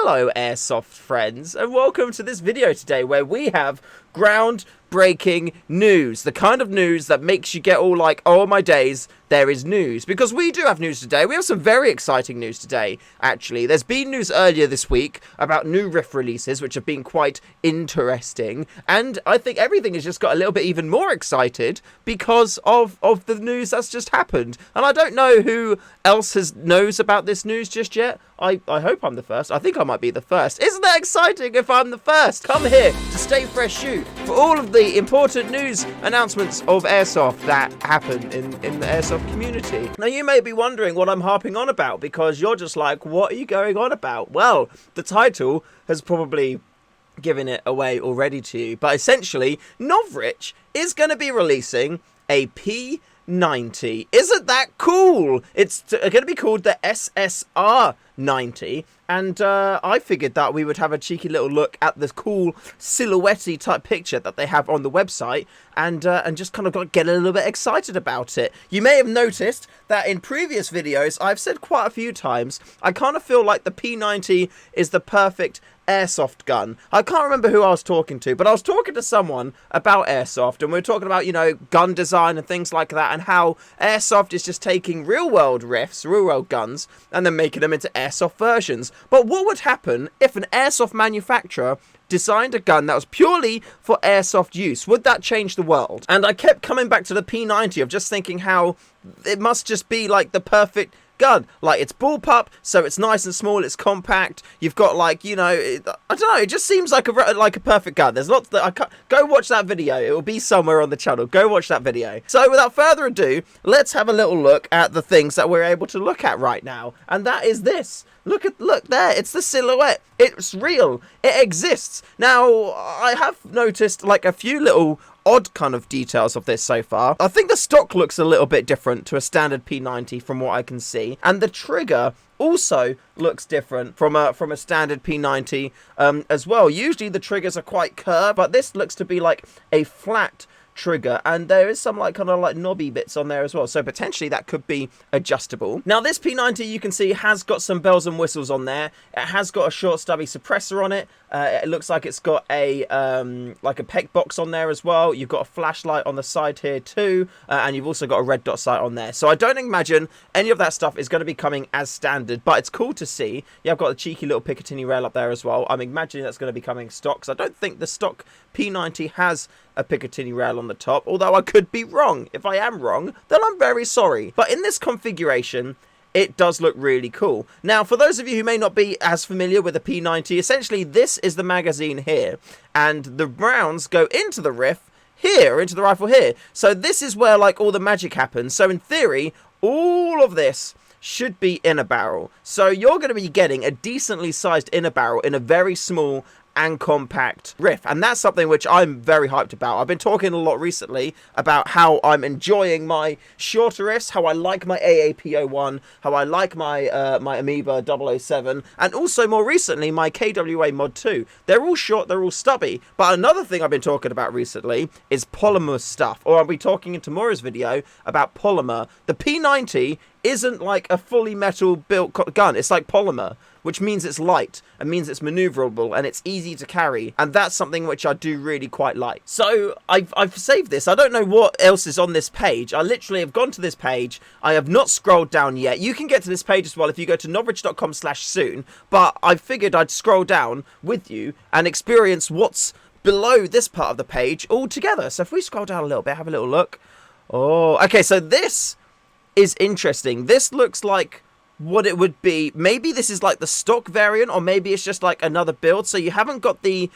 Hello Airsoft friends, and welcome to this video today where we have groundbreaking news. The kind of news that makes you get all like, oh my days, there is news. Because we do have news today. We have some very exciting news today, actually. There's been news earlier this week about new Rift releases, which have been quite interesting. And I think everything has just got a little bit even more excited because of the news that's just happened. And I don't know who else knows about this news just yet. I hope I'm the first. I think I might be the first. Isn't that exciting if I'm the first? Come here to StayFreshShoe for all of the important news announcements of Airsoft that happen in the Airsoft community. Now, you may be wondering what I'm harping on about because you're just like, what are you going on about? Well, the title has probably given it away already to you. But essentially, Novritsch is going to be releasing a P90. Isn't that cool? It's going to be called the SSR 90, and I figured that we would have a cheeky little look at this cool silhouette-y type picture that they have on the website, and just kind of get a little bit excited about it. You may have noticed that in previous videos I've said quite a few times I kind of feel like the P90 is the perfect airsoft gun. I can't remember who I was talking to, but I was talking to someone about airsoft, and we were talking about, you know, gun design and things like that, and how airsoft is just taking real world rifts, real world guns, and then making them into airsoft versions. But what would happen if an airsoft manufacturer designed a gun that was purely for airsoft use? Would that change the world? And I kept coming back to the P90 of just thinking how it must just be like the perfect gun. Like, it's bullpup, so it's nice and small, it's compact, you've got, like, you know, I don't know, it just seems like a perfect gun. There's lots that go watch that video. It will be somewhere on the channel. Go watch that video. So without further ado, let's have a little look at the things that we're able to look at right now, and that is this. Look there, it's the silhouette. It's real. It exists. Now, I have noticed like a few little odd kind of details of this so far. I think the stock looks a little bit different to a standard P90 from what I can see, and the trigger also looks different from a standard P90 as well. Usually the triggers are quite curved, but this looks to be like a flat trigger, and there is some like kind of like knobby bits on there as well, so potentially that could be adjustable. Now, this P90, you can see, has got some bells and whistles on there. It has got a short stubby suppressor on it. It looks like it's got a like a peg box on there as well. You've got a flashlight on the side here too, and you've also got a red dot sight on there. So I don't imagine any of that stuff is going to be coming as standard, but it's cool to see. Yeah, I've got a cheeky little Picatinny rail up there as well. I'm imagining that's going to be coming stock, because I don't think the stock P90 has a Picatinny rail on the top, although I could be wrong. If I am wrong, then I'm very sorry. But in this configuration, it does look really cool. Now, for those of you who may not be as familiar with the P90, essentially this is the magazine here, and the rounds go into the riff here, into the rifle here. So this is where like all the magic happens. So in theory, all of this should be in a barrel. So you're going to be getting a decently sized inner barrel in a very small and compact riff, and that's something which I'm very hyped about. I've been talking a lot recently about how I'm enjoying my shorter riffs, how I like my AAP01, how I like my my Amoeba 007, and also more recently my KWA Mod 2. They're all short, they're all stubby. But another thing I've been talking about recently is polymer stuff, or I'll be talking in tomorrow's video about polymer. The P90 isn't like a fully metal built gun, it's like polymer, which means it's light, and means it's maneuverable, and it's easy to carry, and that's something which I do really quite like. So I've saved this. I don't know what else is on this page. I literally have gone to this page. I have not scrolled down yet. You can get to this page as well if you go to novritsch.com/soon, but I figured I'd scroll down with you and experience what's below this part of the page all together. So if we scroll down a little bit, have a little look. Oh, okay, so this is interesting. This looks like what it would be. Maybe this is like the stock variant, or maybe it's just like another build. So you haven't got the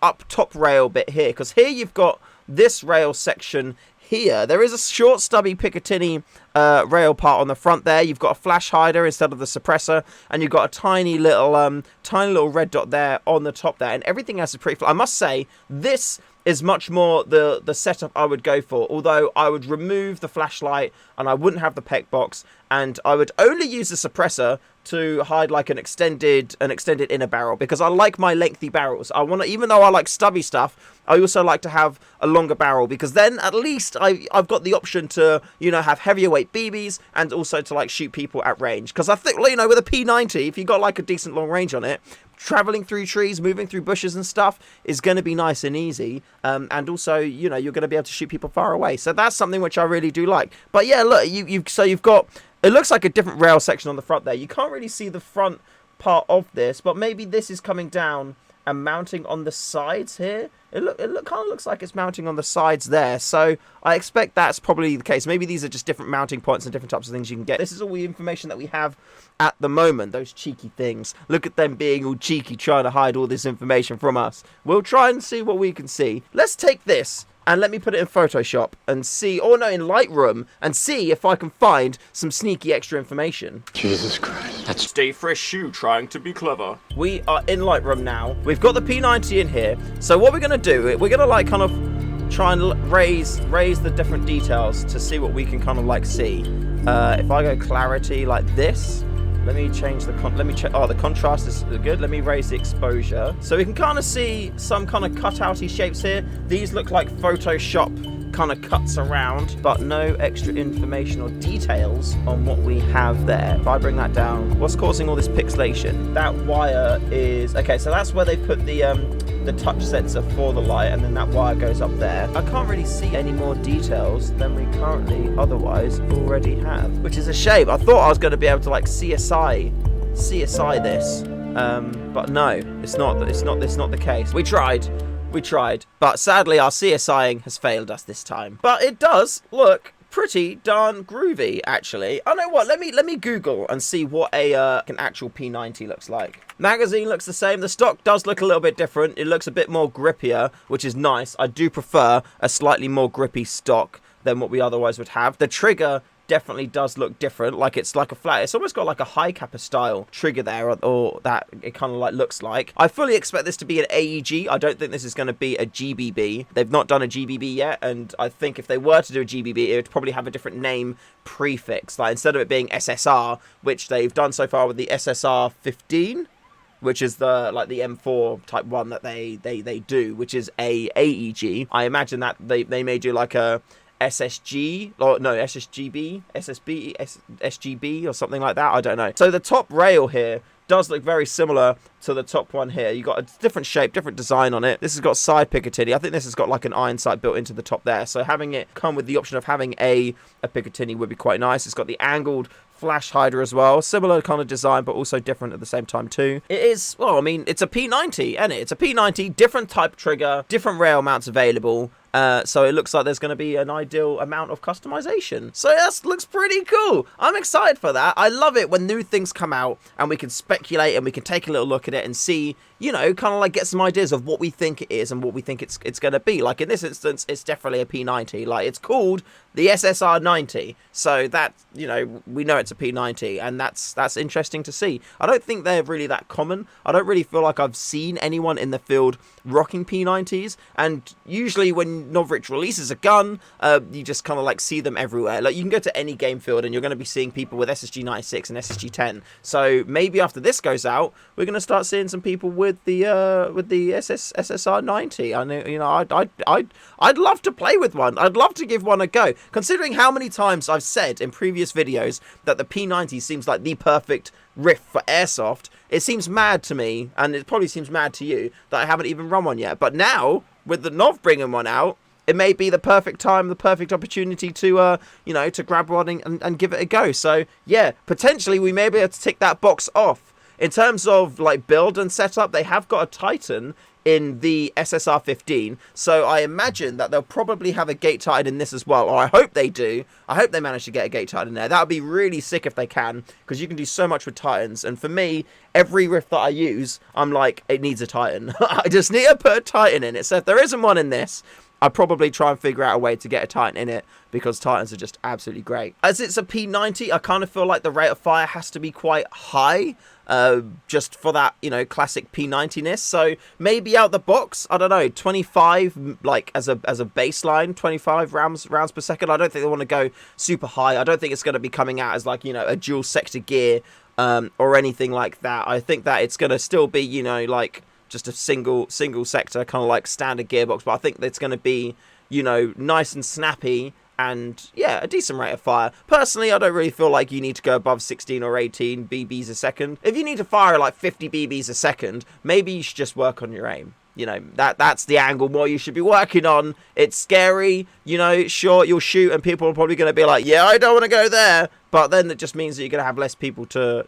up top rail bit here, because here you've got this rail section here. There is a short stubby Picatinny rail part on the front there. You've got a flash hider instead of the suppressor, and you've got a tiny little red dot there on the top there, and everything else is pretty flat. I must say, this is much more the setup I would go for, although I would remove the flashlight and I wouldn't have the peg box, and I would only use the suppressor to hide like an extended inner barrel, because I like my lengthy barrels. I want to, even though I like stubby stuff, I also like to have a longer barrel, because then at least I've got the option to, you know, have heavier weight BBs and also to like shoot people at range. Because I think, you know, with a P90, if you got like a decent long range on it, traveling through trees, moving through bushes and stuff is going to be nice and easy. And also, you know, you're going to be able to shoot people far away. So that's something which I really do like. But yeah, look, you've got, it looks like a different rail section on the front there. You can't really see the front part of this, but maybe this is coming down and mounting on the sides here. It kind of looks like it's mounting on the sides there, so I expect that's probably the case. Maybe these are just different mounting points and different types of things you can get. This is all the information that we have at the moment. Those cheeky things. Look at them being all cheeky, trying to hide all this information from us. We'll try and see what we can see. Let's take this and let me put it in Photoshop and see, or no, in Lightroom, and see if I can find some sneaky extra information. Jesus Christ. That's StayFreshShoe trying to be clever. We are in Lightroom now. We've got the P90 in here. So what we're going to do, we're going to like kind of try and raise the different details to see what we can kind of like see. If I go clarity like this, let me change the the contrast is good. Let me raise the exposure. So we can kind of see some kind of cutouty shapes here. These look like Photoshop kind of cuts around, but no extra information or details on what we have there. If I bring that down, what's causing all this pixelation? That wire is, okay, so that's where they put the touch sensor for the light, and then that wire goes up there. I can't really see any more details than we currently otherwise already have, which is a shame. I thought I was going to be able to like CSI this, but no, it's not the case. We tried, but sadly our CSIing has failed us this time. But it does look pretty darn groovy, actually. I know what, let me Google and see what an actual P90 looks like. Magazine looks the same. The stock does look a little bit different. It looks a bit more grippier, which is nice. I do prefer a slightly more grippy stock than what we otherwise would have. The trigger definitely does look different, like it's like a flat, it's almost got like a high capper style trigger there, or that it kind of like looks like. I fully expect this to be an AEG. I don't think this is going to be a GBB. They've not done a GBB yet, and I think if they were to do a GBB, it would probably have a different name prefix, like instead of it being SSR, which they've done so far with the SSR 15, which is the like the M4 type one that they do, which is a AEG. I imagine that they may do like a SSG, or no, SSGB, SSB, SGB, or something like that. I don't know. So the top rail here does look very similar to the top one here. You got a different shape, different design on it. This has got side Picatinny. I think this has got like an iron sight built into the top there. So having it come with the option of having a Picatinny would be quite nice. It's got the angled flash hider as well. Similar kind of design, but also different at the same time too. It is, well, I mean, it's a P90, isn't it? It's a P90, different type trigger, different rail mounts available. So it looks like there's going to be an ideal amount of customization. So that looks pretty cool. I'm excited for that. I love it when new things come out and we can speculate and we can take a little look at it and see, you know, kind of like get some ideas of what we think it is and what we think it's going to be. Like in this instance, it's definitely a P90. Like it's called the SSR 90. So that, you know, we know it's a P90, and that's interesting to see. I don't think they're really that common. I don't really feel like I've seen anyone in the field rocking P90s, and usually when Novritsch releases a gun, you just kind of like see them everywhere. Like you can go to any game field and you're going to be seeing people with SSG 96 and SSG 10. So maybe after this goes out, we're going to start seeing some people with the SSR 90. I know, you know, I'd love to play with one. I'd love to give one a go. Considering how many times I've said in previous videos that the P90 seems like the perfect riff for Airsoft, it seems mad to me, and it probably seems mad to you, that I haven't even run one yet. But now, with the Nov bringing one out, it may be the perfect time, the perfect opportunity to, you know, to grab one and give it a go. So, yeah, potentially we may be able to tick that box off. In terms of, like, build and setup, they have got a Titan in the SSR 15, so I imagine that they'll probably have a gate titan in this as well, or I hope they do. I hope they manage to get a gate titan in there. That would be really sick if they can, because you can do so much with titans, and for me, every riff that I use, I'm like, it needs a titan. I just need to put a titan in it. So if there isn't one in this, I'll probably try and figure out a way to get a Titan in it, because Titans are just absolutely great. As it's a P90, I kind of feel like the rate of fire has to be quite high, just for that, you know, classic P90-ness. So maybe out the box, I don't know, 25, like as a baseline, 25 rounds per second. I don't think they want to go super high. I don't think it's going to be coming out as like, you know, a dual sector gear, or anything like that. I think that it's going to still be, you know, like just a single sector kind of like standard gearbox, but I think it's going to be, you know, nice and snappy and yeah, a decent rate of fire. Personally, I don't really feel like you need to go above 16 or 18 BBs a second. If you need to fire like 50 BBs a second, maybe you should just work on your aim. You know, that's the angle more you should be working on. It's scary, you know, sure, you'll shoot and people are probably going to be like, yeah, I don't want to go there. But then it just means that you're going to have less people to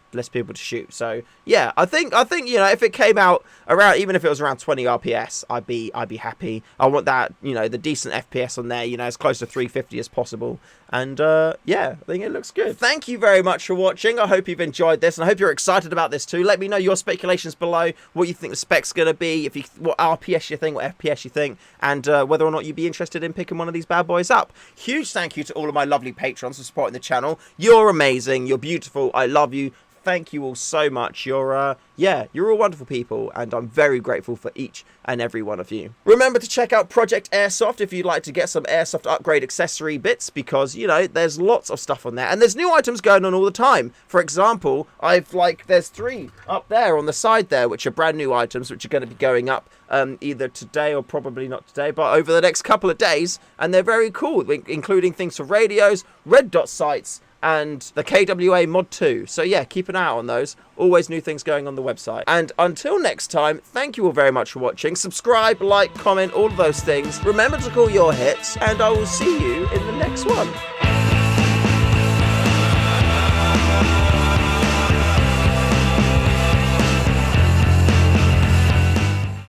shoot. So yeah, I think you know, if it came out around, even if it was around 20 RPS, I'd be happy. I want that, you know, the decent FPS on there, you know, as close to 350 as possible. And yeah, I think it looks good. Thank you very much for watching. I hope you've enjoyed this, and I hope you're excited about this too. Let me know your speculations below, what you think the spec's going to be, what RPS you think, what FPS you think, and whether or not you'd be interested in picking one of these bad boys up. Huge thank you to all of my lovely patrons for supporting the channel. You're amazing, you're beautiful, I love you. Thank you all so much. You're you're all wonderful people, and I'm very grateful for each and every one of you. Remember to check out Project Airsoft if you'd like to get some Airsoft upgrade accessory bits, because, you know, there's lots of stuff on there, and there's new items going on all the time. For example, there's 3 up there on the side there, which are brand new items, which are going to be going up either today or probably not today, but over the next couple of days, and they're very cool, including things for radios, red dot sights, and the KWA Mod 2. So yeah, keep an eye out on those. Always new things going on the website. And until next time, thank you all very much for watching. Subscribe, like, comment, all of those things. Remember to call your hits, and I will see you in the next one.